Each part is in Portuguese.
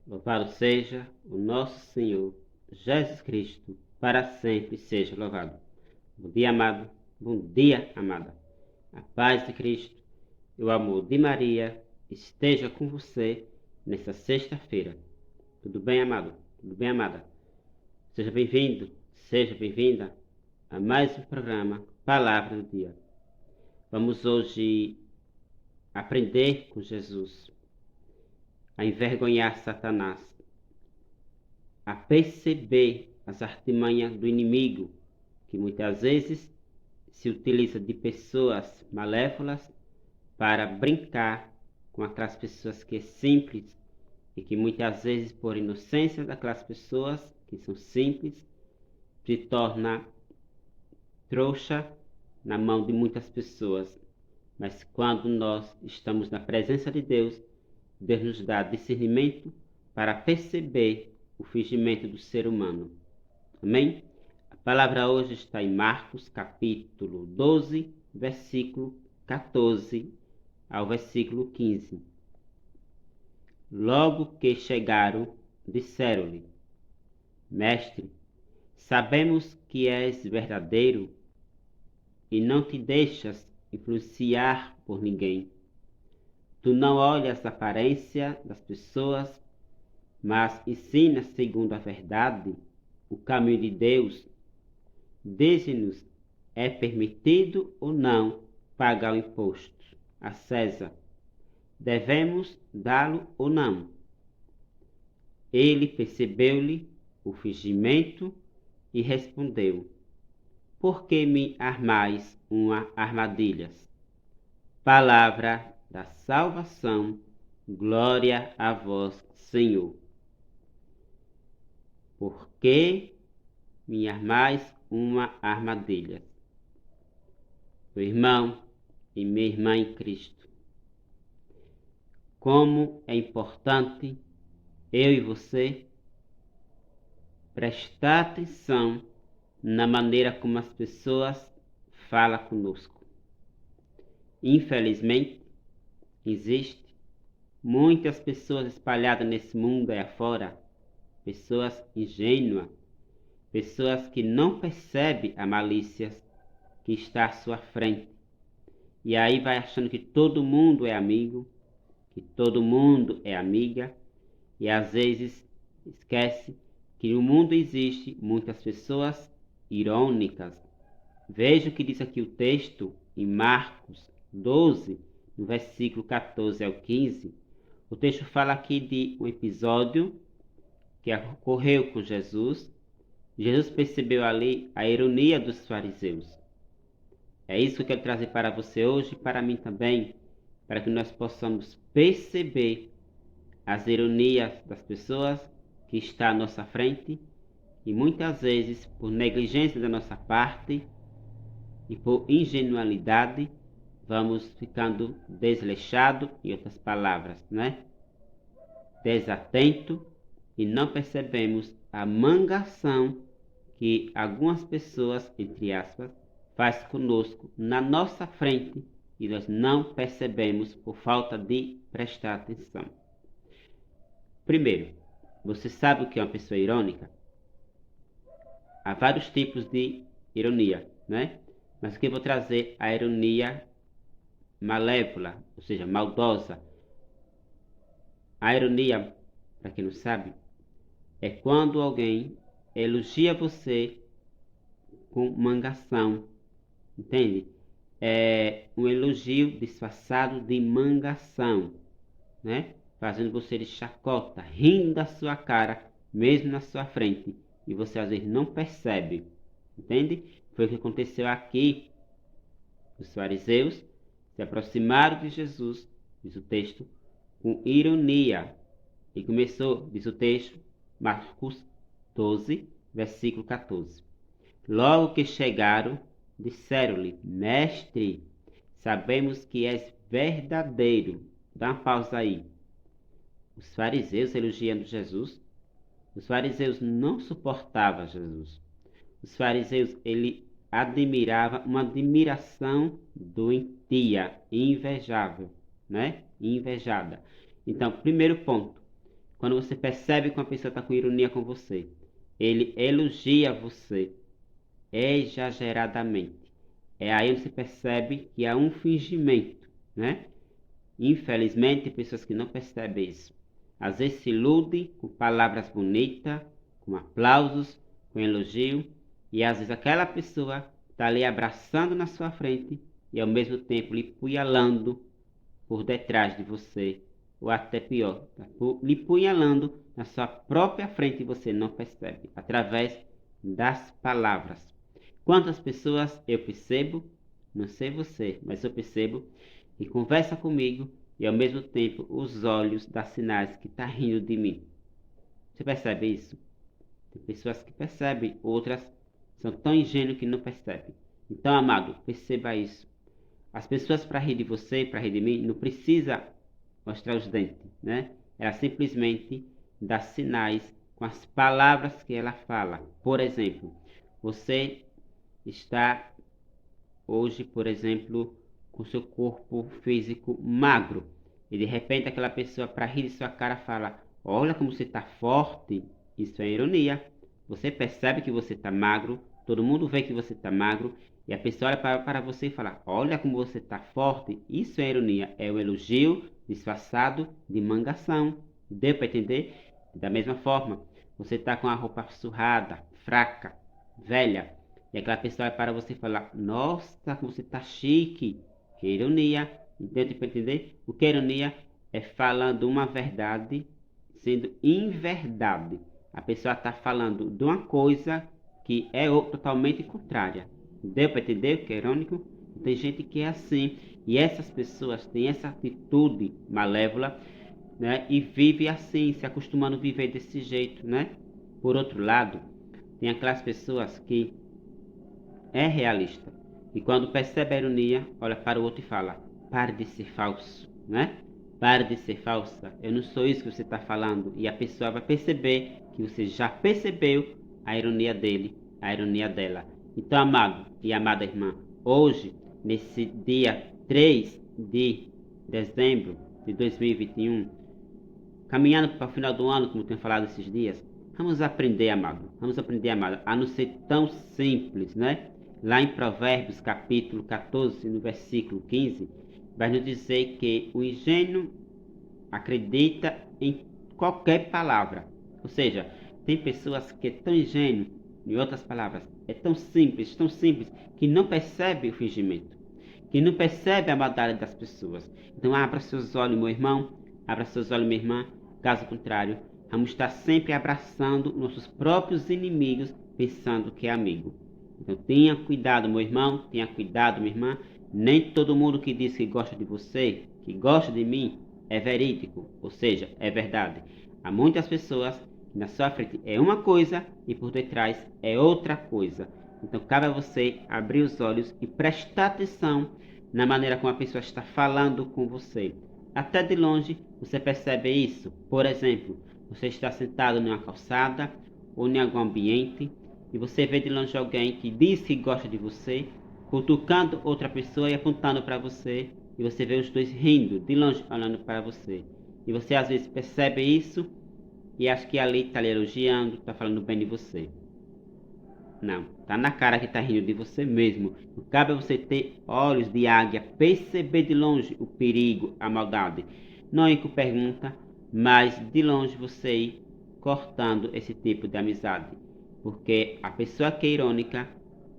Louvado seja o nosso Senhor Jesus Cristo, para sempre seja louvado. Bom dia, amado. Bom dia, amada. A paz de Cristo e o amor de Maria esteja com você nesta sexta-feira. Tudo bem, amado? Tudo bem, amada? Seja bem-vindo, seja bem-vinda a mais um programa Palavra do Dia. Vamos hoje aprender com Jesus a envergonhar Satanás, a perceber as artimanhas do inimigo, que muitas vezes se utiliza de pessoas malévolas para brincar com aquelas pessoas que é simples e que muitas vezes, por inocência daquelas pessoas que são simples, se torna trouxa na mão de muitas pessoas. Mas quando nós estamos na presença de Deus, Deus nos dá discernimento para perceber o fingimento do ser humano. Amém? A palavra hoje está em Marcos, capítulo 12, versículo 14 ao versículo 15. Logo que chegaram, disseram-lhe: Mestre, sabemos que és verdadeiro e não te deixas influenciar por ninguém. Tu não olhas a aparência das pessoas, mas ensinas segundo a verdade o caminho de Deus. Dize-nos, é permitido ou não pagar o imposto a César? Devemos dá-lo ou não? Ele percebeu-lhe o fingimento e respondeu: Por que me armais uma armadilha? Palavra da salvação, glória a vós, Senhor. Por que me armais uma armadilha? Meu irmão e minha irmã em Cristo, como é importante eu e você prestar atenção na maneira como as pessoas falam conosco. Infelizmente, existem muitas pessoas espalhadas nesse mundo aí afora, pessoas ingênuas, pessoas que não percebem a malícia que está à sua frente. E aí vai achando que todo mundo é amigo, que todo mundo é amiga, e às vezes esquece que no mundo existe muitas pessoas irônicas. Veja o que diz aqui o texto em Marcos 12, no versículo 14 ao 15. O texto fala aqui de um episódio que ocorreu com Jesus. Jesus percebeu ali a ironia dos fariseus. É isso que eu quero trazer para você hoje e para mim também, para que nós possamos perceber as ironias das pessoas que estão à nossa frente e muitas vezes, por negligência da nossa parte e por ingenuidade, vamos ficando desleixados, em outras palavras, né? Desatento, e não percebemos a mangação que algumas pessoas, entre aspas, faz conosco na nossa frente e nós não percebemos por falta de prestar atenção. Primeiro, você sabe o que é uma pessoa irônica? Há vários tipos de ironia, né? Mas aqui eu vou trazer a ironia malévola, ou seja, maldosa. A ironia, para quem não sabe, é quando alguém elogia você com mangação, entende? É um elogio disfarçado de mangação, né? Fazendo você de chacota, rindo da sua cara, mesmo na sua frente, e você às vezes não percebe, entende? Foi o que aconteceu aqui. Os fariseus se aproximaram de Jesus, diz o texto, com ironia, e começou, diz o texto, Marcos 12, versículo 14. Logo que chegaram, disseram-lhe: Mestre, sabemos que és verdadeiro. Dá uma pausa aí. Os fariseus elogiando Jesus. Os fariseus não suportavam Jesus. Os fariseus, ele admirava uma admiração doentia, invejável, né? Invejada. Então, primeiro ponto. quando você percebe que uma pessoa está com ironia com você, ele elogia você exageradamente. É aí onde você percebe que há um fingimento, né? Infelizmente, tem pessoas que não percebem isso. Às vezes se ilude com palavras bonitas, com aplausos, com elogio, e às vezes aquela pessoa está ali abraçando na sua frente e ao mesmo tempo lhe punhalando por detrás de você, ou até pior, tá lhe punhalando na sua própria frente e você não percebe, através das palavras. Quantas pessoas eu percebo, não sei você, mas eu percebo, que conversa comigo e ao mesmo tempo os olhos dá sinais que está rindo de mim. Você percebe isso? Tem pessoas que percebem, outras são tão ingênuas que não percebem. Então, amado, perceba isso. As pessoas para rir de você, para rir de mim, não precisa mostrar os dentes, né? Ela simplesmente dá sinais com as palavras que ela fala. Por exemplo, você está hoje, por exemplo, com seu corpo físico magro. E de repente aquela pessoa, para rir de sua cara, fala: olha como você está forte. Isso é ironia. Você percebe que você está magro, todo mundo vê que você está magro, e a pessoa olha para você e fala: olha como você está forte. Isso é ironia. É um elogio disfarçado de mangação. Deu para entender? Da mesma forma, você está com a roupa surrada, fraca, velha. E aquela pessoa vai para você e fala: nossa, como você está chique. Que ironia. Entende para entender? O que é ironia? É falando uma verdade sendo inverdade. A pessoa está falando de uma coisa que é totalmente contrária. Deu para entender o que é irônico? Tem gente que é assim. E essas pessoas têm essa atitude malévola, né? E vive assim, se acostumando a viver desse jeito, né? Por outro lado, tem aquelas pessoas que é realista. E quando percebe a ironia, olha para o outro e fala: pare de ser falso, né? Pare de ser falsa. Eu não sou isso que você está falando. E a pessoa vai perceber que você já percebeu a ironia dele, a ironia dela. Então, amado e amada irmã, hoje, nesse dia 3 de dezembro de 2021, caminhando para o final do ano, como eu tenho falado esses dias, vamos aprender, amado. Vamos aprender, amado, a não ser tão simples, né? Lá em Provérbios, capítulo 14, no versículo 15, vai nos dizer que o ingênuo acredita em qualquer palavra. Ou seja, tem pessoas que é tão ingênuo, em outras palavras, é tão simples, que não percebe o fingimento, que não percebe a maldade das pessoas. Então abra seus olhos, meu irmão, abra seus olhos, minha irmã. Caso contrário, vamos estar sempre abraçando nossos próprios inimigos, pensando que é amigo. Então tenha cuidado, meu irmão, tenha cuidado, minha irmã. Nem todo mundo que diz que gosta de você, que gosta de mim, é verídico, ou seja, é verdade. Há muitas pessoas que na sua frente é uma coisa e por detrás é outra coisa. Então cabe a você abrir os olhos e prestar atenção na maneira como a pessoa está falando com você. Até de longe você percebe isso. Por exemplo, você está sentado numa calçada ou em algum ambiente e você vê de longe alguém que diz que gosta de você, cutucando outra pessoa e apontando para você, e você vê os dois rindo, de longe olhando para você. E você às vezes percebe isso e acha que ali está lhe elogiando, está falando bem de você. Não, tá na cara que tá rindo de você mesmo. Não cabe você ter olhos de águia, perceber de longe o perigo, a maldade. Não é que pergunta, mas de longe você ir cortando esse tipo de amizade. Porque a pessoa que é irônica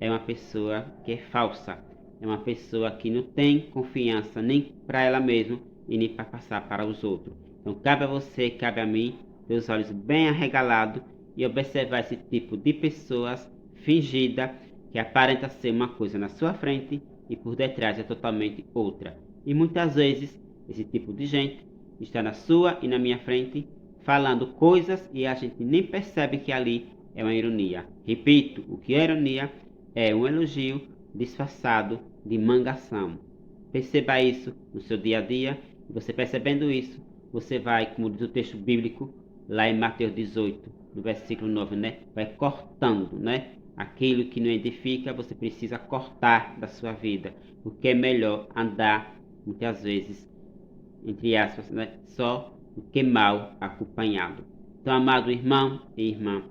é uma pessoa que é falsa. É uma pessoa que não tem confiança nem para ela mesma e nem para passar para os outros. Então cabe a você, cabe a mim, ter os olhos bem arregalados e observar esse tipo de pessoas fingida, que aparenta ser uma coisa na sua frente e por detrás é totalmente outra. E muitas vezes esse tipo de gente está na sua e na minha frente falando coisas e a gente nem percebe que ali é uma ironia. Repito, o que é ironia é um elogio disfarçado de mangação. Perceba isso no seu dia a dia e você percebendo isso, você vai, como diz o texto bíblico, lá em Mateus 18, no versículo 9, né? Vai cortando, né? Aquilo que não edifica, você precisa cortar da sua vida, porque é melhor andar, muitas vezes, entre aspas, né? Só do que mal acompanhado. Então, amado irmão e irmã,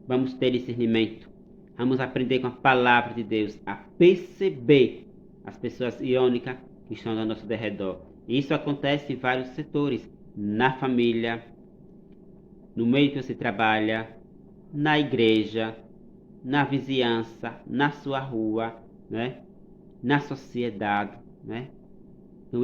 vamos ter discernimento. Vamos aprender com a palavra de Deus a perceber as pessoas irônicas que estão ao nosso derredor. E isso acontece em vários setores, na família, no meio que você trabalha, na igreja, na vizinhança, na sua rua, né? Na sociedade, né? Então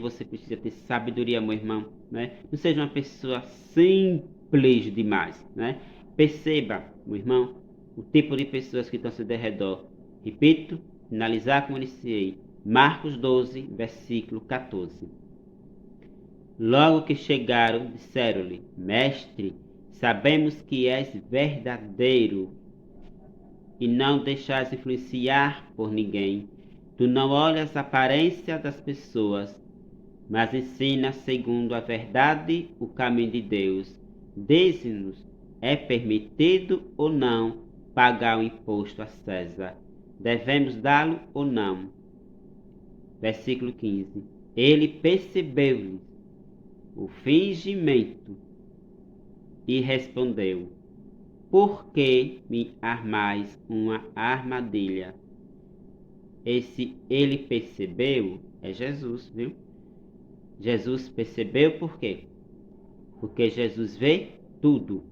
você precisa ter sabedoria, meu irmão, né? Não seja uma pessoa simples demais, né? Perceba, meu irmão, o tipo de pessoas que estão ao seu redor. Repito, finalizar como iniciei. Marcos 12, versículo 14. Logo que chegaram, disseram-lhe: Mestre, sabemos que és verdadeiro e não deixas influenciar por ninguém. Tu não olhas a aparência das pessoas, mas ensina segundo a verdade o caminho de Deus. Dize-nos, é permitido ou não pagar o imposto a César? Devemos dá-lo ou não? Versículo 15. Ele percebeu-lhes o fingimento e respondeu: Por que me armais uma armadilha? Esse ele percebeu é Jesus, viu? Jesus percebeu por quê? Porque Jesus vê tudo.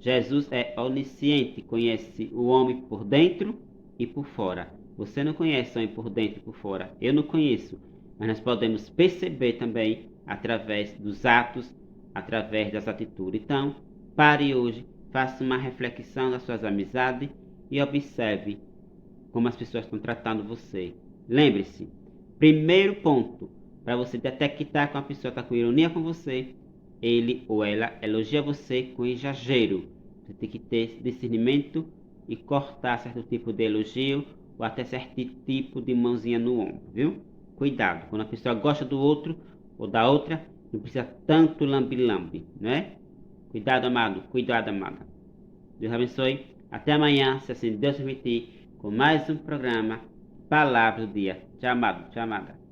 Jesus é onisciente, conhece o homem por dentro e por fora. Você não conhece o homem por dentro e por fora. Eu não conheço. Mas nós podemos perceber também através dos atos, através das atitudes. Então, pare hoje, faça uma reflexão das suas amizades e observe como as pessoas estão tratando você. Lembre-se, primeiro ponto, para você detectar que uma pessoa está com ironia com você, ele ou ela elogia você com exagero. Você tem que ter discernimento e cortar certo tipo de elogio ou até certo tipo de mãozinha no ombro, viu? Cuidado, quando a pessoa gosta do outro ou da outra, não precisa tanto lambe-lambe, né? Cuidado, amado, cuidado, amada. Deus abençoe. Até amanhã, se assim Deus permitir, com mais um programa Palavra do Dia. Tchau, amado, tchau, amada.